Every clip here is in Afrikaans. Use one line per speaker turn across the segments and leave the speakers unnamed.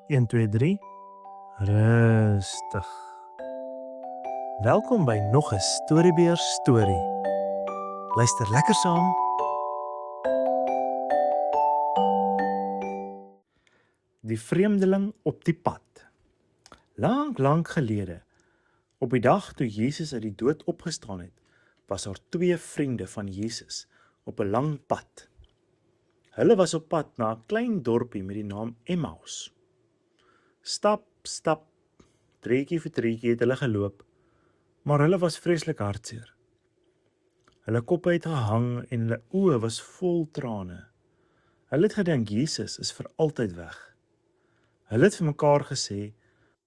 1, 2, 3. Rustig. Welkom by nog 'n Storybeer storie. Luister lekker saam. Die vreemdeling op die pad. Lank gelede, op die dag toe Jesus uit die dood opgestaan het, was daar 2 vriende van Jesus op 'n lang pad. Hulle was op pad na 'n klein dorpie met die naam Emmaus. Stap, treetjie vir treetjie het hulle geloop, maar hulle was vreeslik hartseer. Hulle koppe het gehang en hulle oë was vol trane. Hulle het gedink Jesus is vir altyd weg. Hulle het vir mekaar gesê,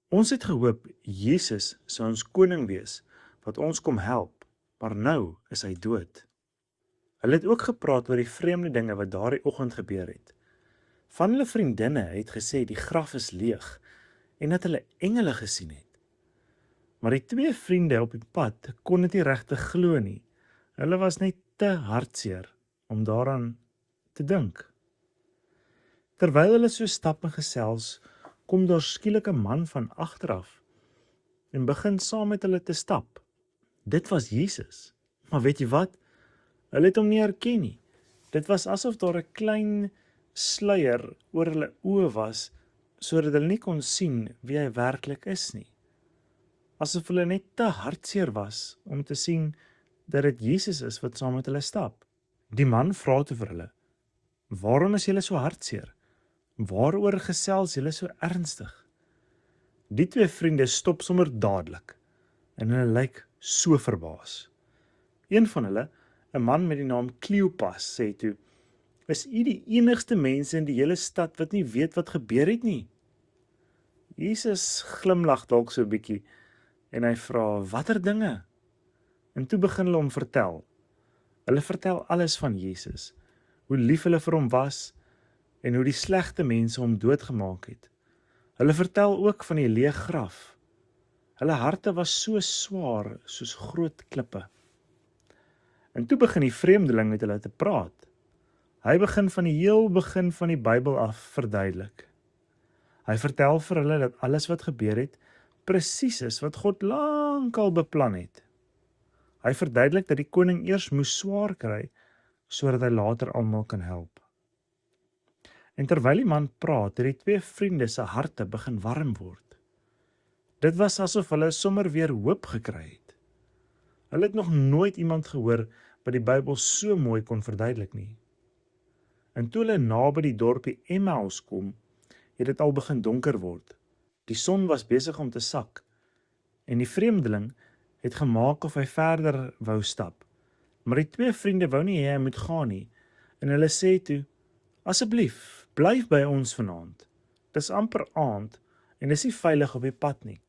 ons het gehoop Jesus sou ons koning wees wat ons kom help, maar nou is hy dood. Hulle het ook gepraat oor die vreemde dinge wat daardie oggend gebeur het. Van hulle vriendinne het gesê die graf is leeg en dat hulle engele gesien het. Maar die 2 vriende op die pad kon dit nie regtig glo nie. Hulle was net te hartseer om daaraan te dink. Terwyl hulle so stap en gesels, kom daar skielik 'n man van agteraf en begin saam met hulle te stap. Dit was Jesus. Maar weet jy wat? Hulle het hom nie herken nie. Dit was asof daar 'n klein sluier oor hulle oë was, sodat hulle nie kon sien wie hy werklik is nie. Asof hulle net te hartseer was om te sien dat dit Jesus is wat saam met hulle stap. Die man vra toe vir hulle, waarom is julle so hartseer? Waaroor gesels julle so ernstig? Die 2 vriende stop sommer dadelik en hulle lyk so verbaas. Een van hulle, 'n man met die naam Kleopas, sê toe, is u die enigste mense in die hele stad wat nie weet wat gebeur het nie? Jesus glimlag dalk so 'n bietjie en hy vra, watter dinge? En toe begin hulle hom vertel. Hulle vertel alles van Jesus, hoe lief hulle vir hom was en hoe die slegte mense hom doodgemaak het. Hulle vertel ook van die leë graf. Hulle harte was so swaar soos groot klippe. En toe begin die vreemdeling met hulle te praat. Hy begin van die heel begin van die Bybel af verduidelik. Hy vertel vir hulle dat alles wat gebeur het, presies is wat God lankal beplan het. Hy verduidelik dat die koning eers moes swaar kry, sodat hy later almal kan help. En terwyl die man praat, het die 2 vriende se harte begin warm word. Dit was asof hulle sommer weer hoop gekry het. Hulle het nog nooit iemand gehoor wat die Bybel so mooi kon verduidelik nie. En toe hulle naby die dorpie Emmaus kom, het dit al begin donker word. Die son was besig om te sak en die vreemdeling het gemaak of hy verder wou stap. Maar die 2 vriende wou nie hê hy moet gaan nie en hulle sê toe, asseblief, blyf by ons vanaand. Dis amper aand en dis nie veilig op die pad nie.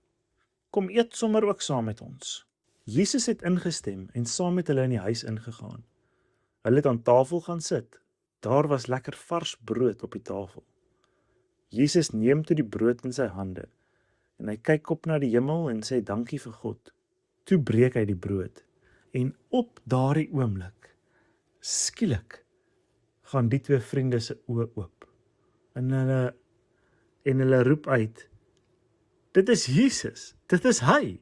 Kom eet sommer ook saam met ons. Jesus het ingestem en saam met hulle in die huis ingegaan. Hulle het aan tafel gaan sit. Daar was lekker vars brood op die tafel. Jesus neem toe die brood in sy hande en hy kyk op na die hemel en sê dankie vir God. Toe breek hy die brood en op daardie oomblik, skielik, gaan die 2 vriende se oë oop en hulle roep uit, dit is Jesus, dit is hy.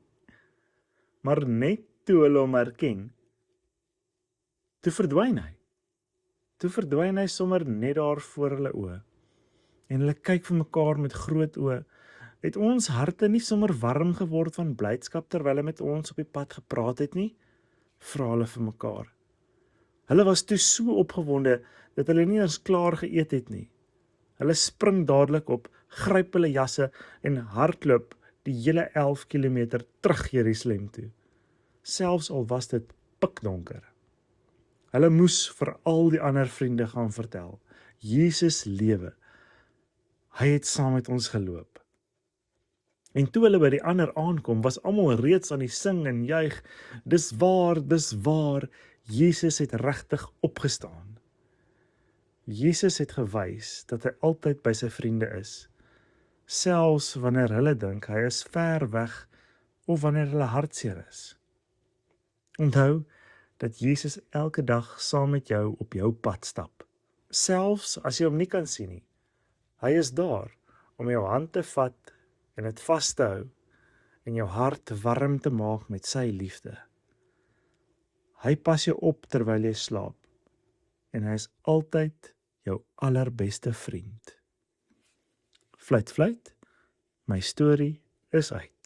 Maar net toe hulle hom herken, toe verdwyn hy. Toe verdwyn hy sommer net daar voor hulle oë. En hulle kyk vir mekaar met groot oë. Het ons harte nie sommer warm geword van blydskap terwyl hy met ons op die pad gepraat het nie? Vra hulle vir mekaar. Hulle was toe so opgewonde dat hulle nie eens klaar geëet het nie. Hulle spring dadelik op, gryp hulle jasse en hardloop die hele 11 kilometer terug Jerusalem toe. Selfs al was dit pikdonker. Hulle moes vir al die ander vriende gaan vertel. Jesus lewe. Hy het saam met ons geloop. En toe hulle by die ander aankom, was almal reeds aan die sing en juig. Dis waar, Jesus het regtig opgestaan. Jesus het gewys dat hy altyd by sy vriende is, selfs wanneer hulle dink hy is ver weg of wanneer hulle hartseer is. Onthou dat Jesus elke dag saam met jou op jou pad stap. Selfs as jy hom nie kan sien nie, hy is daar om jou hand te vat en dit vas te hou en jou hart warm te maak met sy liefde. Hy pas jou op terwyl jy slaap en hy is altyd jou allerbeste vriend. Fluit, fluit, my storie is uit.